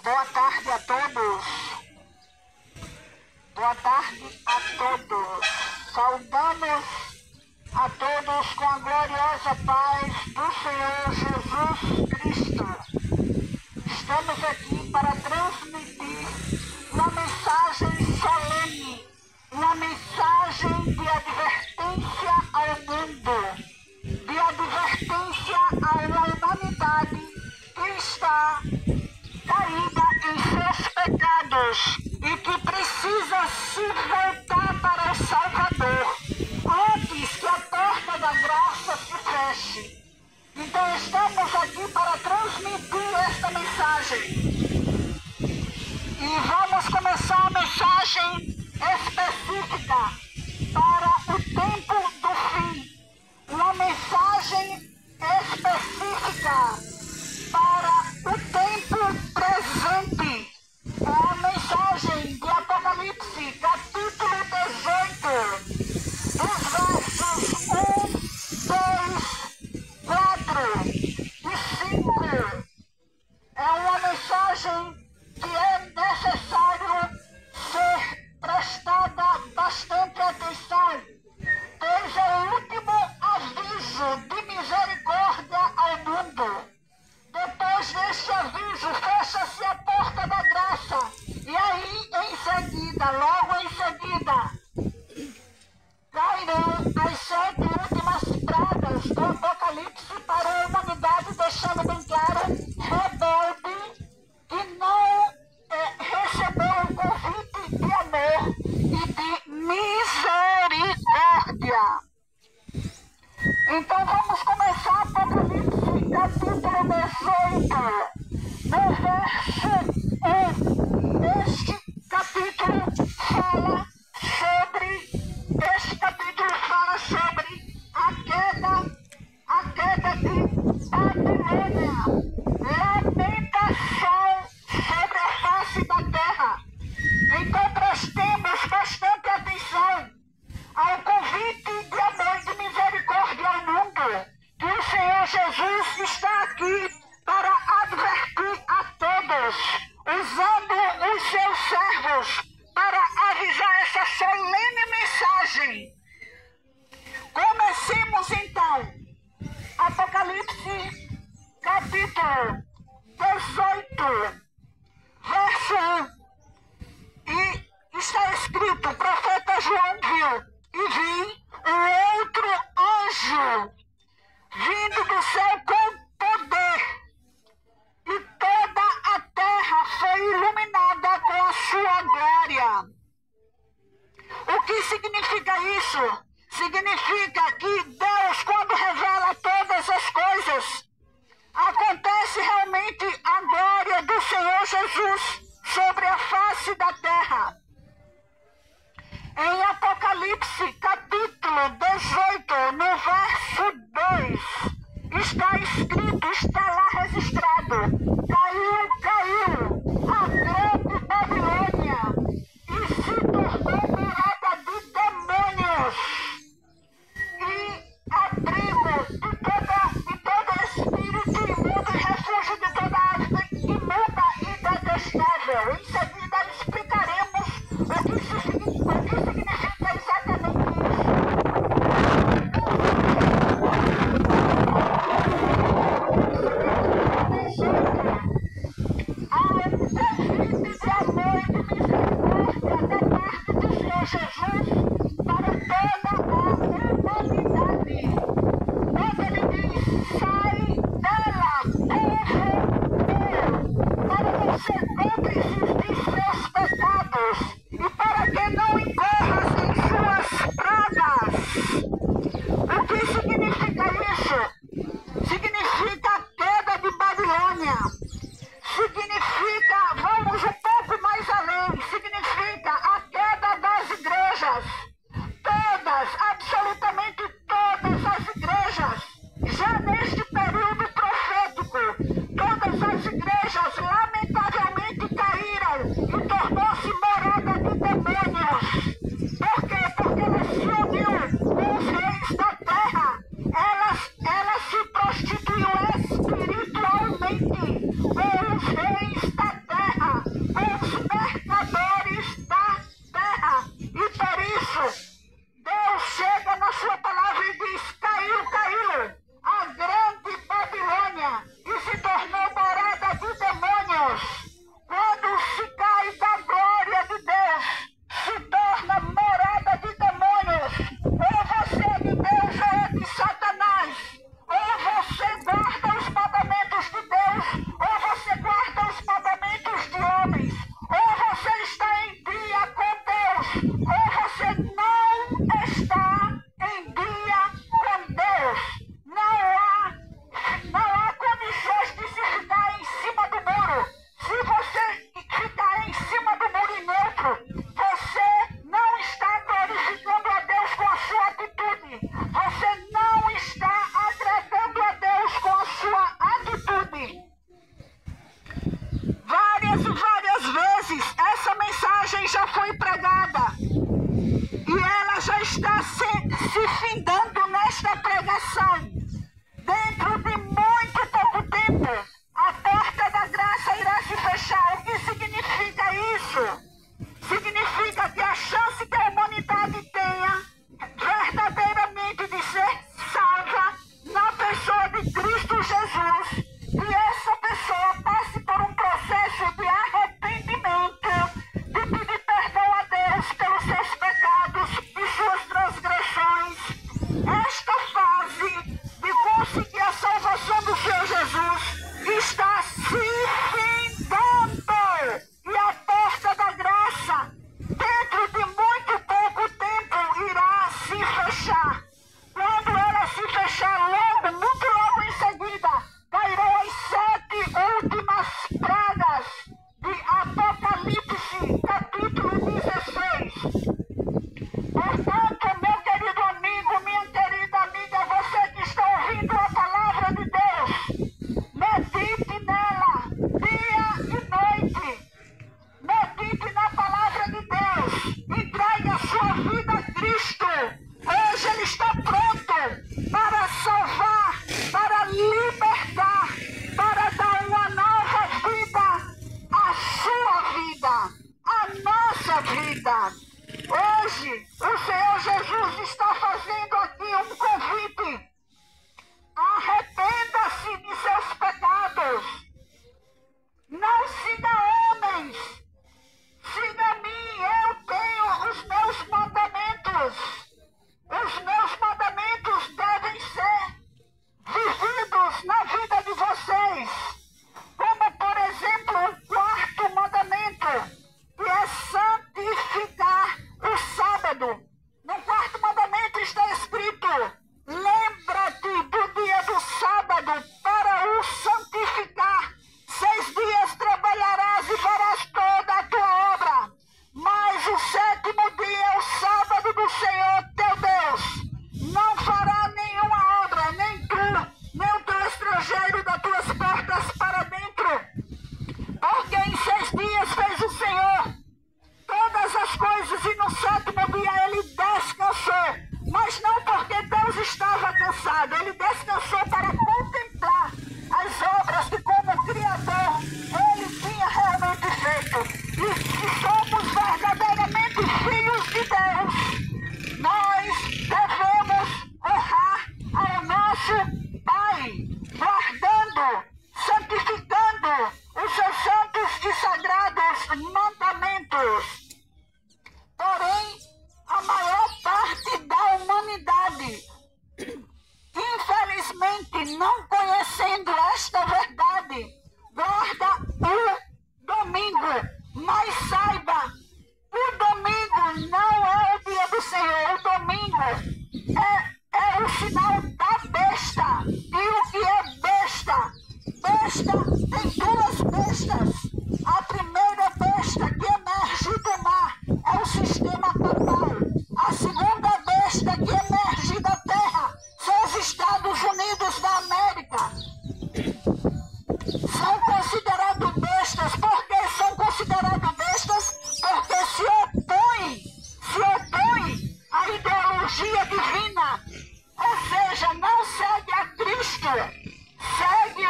Boa tarde a todos. Boa tarde a todos. Saudamos a todos com a gloriosa paz do Senhor Jesus Cristo. Estamos aqui para transmitir uma mensagem solene, uma mensagem de advertência ao mundo, de advertência à humanidade que está caída em seus pecados e que precisa se voltar para o Salvador antes que a porta da graça se feche. Então estamos aqui para transmitir esta mensagem. E vamos começar a mensagem específica para o tempo do fim. Uma mensagem específica para o tempo presente. É a mensagem de Apocalipse, capítulo 18, dos versos 1, 2, 4 e 5. É uma mensagem que é necessário ser prestada bastante atenção, pois é o último aviso de misericórdia ao mundo. Depois deste aviso, fecha-se a porta da graça. E aí, em seguida, logo em seguida, cairão as 7 últimas pragas do Apocalipse para a humanidade, deixando bem claro, rebelde, que não recebeu o convite de amor e de misericórdia. Então vamos começar Apocalipse capítulo 18, no verso 1. Este capítulo fala sobre a queda de Babilônia, lamentação sobre a face da terra. Então prestemos bastante atenção ao convite de amor e de misericórdia ao mundo, que o Senhor Jesus está aqui para advertir a todos, usando os seus servos para avisar essa solene mensagem. Comecemos então, Apocalipse capítulo 18, verso 1, e está escrito: o profeta João viu e vi um outro anjo vindo do céu com poder, e toda a terra foi iluminada com a sua glória. O que significa isso? Significa que Deus, quando revela todas as coisas, acontece realmente a glória do Senhor Jesus sobre a face da terra. Em Apocalipse capítulo 18, no verso 2, está escrito, está lá registrado: caiu a grande Babilônia e se tornou morada de demônios e abrigo de todo espírito imundo e refúgio de toda ave imunda e detestável. Em seguida explicaremos o que significa exatamente isso. Há um convite de amor e de misericórdia da parte do Senhor Jesus para toda a humanidade. Quando ele diz: sai dela, povo, para você não desistir de seus pecados e para que não incorras em suas pragas. O que significa isso? Significa a queda de Babilônia. estrangeiro das tuas portas para dentro. Porque em 6 dias fez o Senhor todas as coisas e no 7º dia ele descansou. Mas não porque Deus estava cansado, ele descansou para contemplar as obras que como Criador ele tinha realmente feito. E se somos verdadeiramente filhos de Deus, nós devemos honrar ao nosso Pai, guardando, santificando os seus santos e sagrados mandamentos. Porém, a maior parte da humanidade, infelizmente, não conhecendo esta verdade, guarda o domingo. Mas saiba, o domingo não é o dia do Senhor. O domingo é o sinal da besta. E o que é besta? Besta tem 2 bestas. A primeira besta que emerge do mar é o sistema papal. A segunda besta que emerge da terra são os Estados Unidos da América. São considerados bestas. Por que são considerados bestas? Porque se opõem à ideologia divina. Ou seja, não segue a Cristo, segue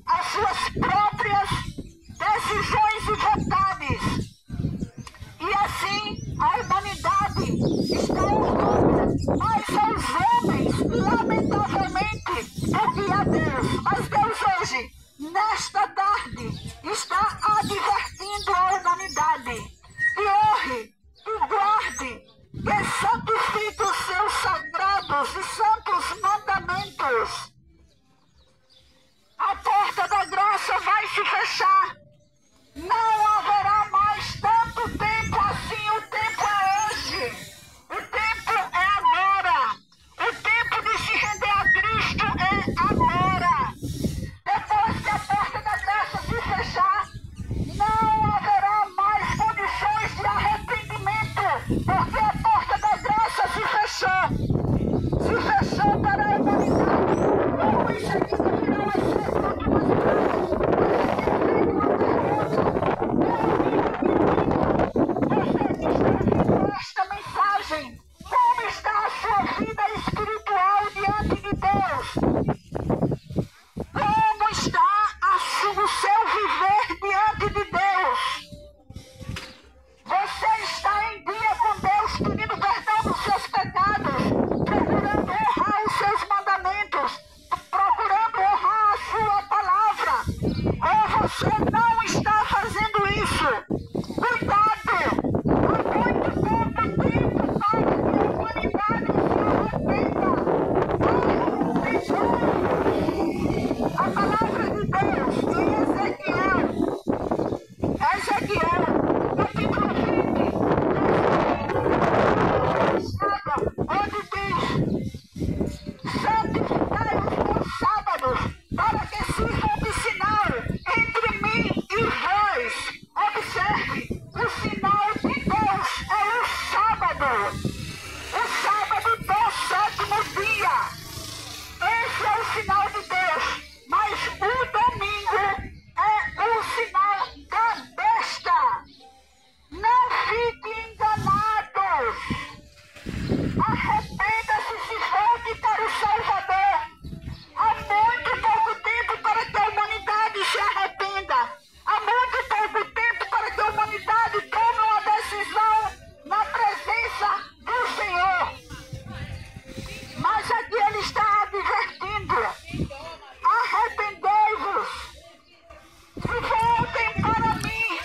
as suas próprias decisões e vontades. E assim a humanidade está orgulhosa. Mas os homens, lamentavelmente, porque a Deus. Mas Deus hoje, nesta tarde, está advertindo a humanidade que honre, que guarde, que santifique os seus sagrados e santos mandamentos. A porta da graça vai se fechar. Não haverá mais tanto tempo assim. O tempo é hoje. O tempo é agora. O tempo de se render a Cristo é agora. Depois que a porta da graça se fechar, não haverá mais condições de arrependimento, porque a porta da graça se fechou. Se fechou para a humanidade. Como isso aqui no final vai ser muito esta mensagem. Como está a sua vida espiritual diante de Deus? Como está o seu viver diante de Deus? Você está em dia com Deus, pedindo perdão dos seus pecados, procurando honrar os seus mandamentos, procurando honrar a sua palavra? Ou você não está fazendo isso? Cuidado! Há muito pouco tempo para que a humanidade se arrependa. A palavra de Deus em Ezequiel, capítulo 20, onde diz: santificai-os nos sábados, para que sirvam de sinal entre mim e vós. Observe, o sinal de Deus é o sábado. O sábado do 7º dia. Esse é o sinal de Deus. Mas o domingo é o sinal da besta. Não fiquem enganados. Arrependa-se e se volte para o Salvador. Há muito pouco tempo para que a humanidade se arrependa. Há muito pouco tempo para que a humanidade tome uma decisão na presença do Senhor. Mas aqui ele está advertindo: arrependei-vos, se voltem para mim.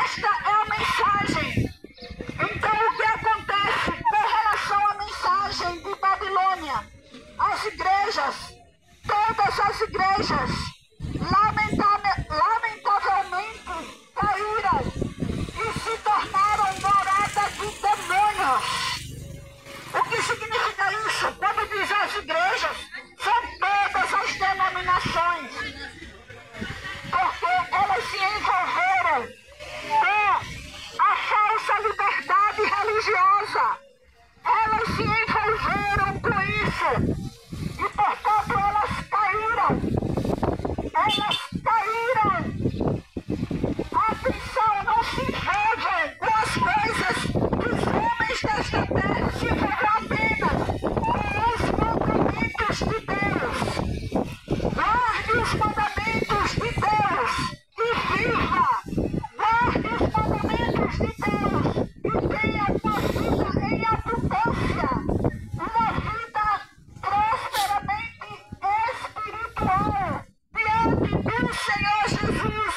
Esta é a mensagem. Então o que acontece com relação à mensagem de Babilônia? As igrejas, todas as igrejas, lamentavelmente caíram e se tornaram morada de demônios. O que significa isso? Quando diz as igrejas, são todas as denominações, porque elas se envolveram com a falsa liberdade religiosa. Elas se envolveram com isso e, portanto, elas caíram. Elas caíram. Atenção, não se envolvam com as coisas que os homens desta terra se envolvem apenas com os mandamentos de Deus. Guarde os mandamentos de Deus e viva. Guarde os mandamentos de Deus e tenha uma vida em abundância. Uma vida prosperamente espiritual diante do Senhor Jesus.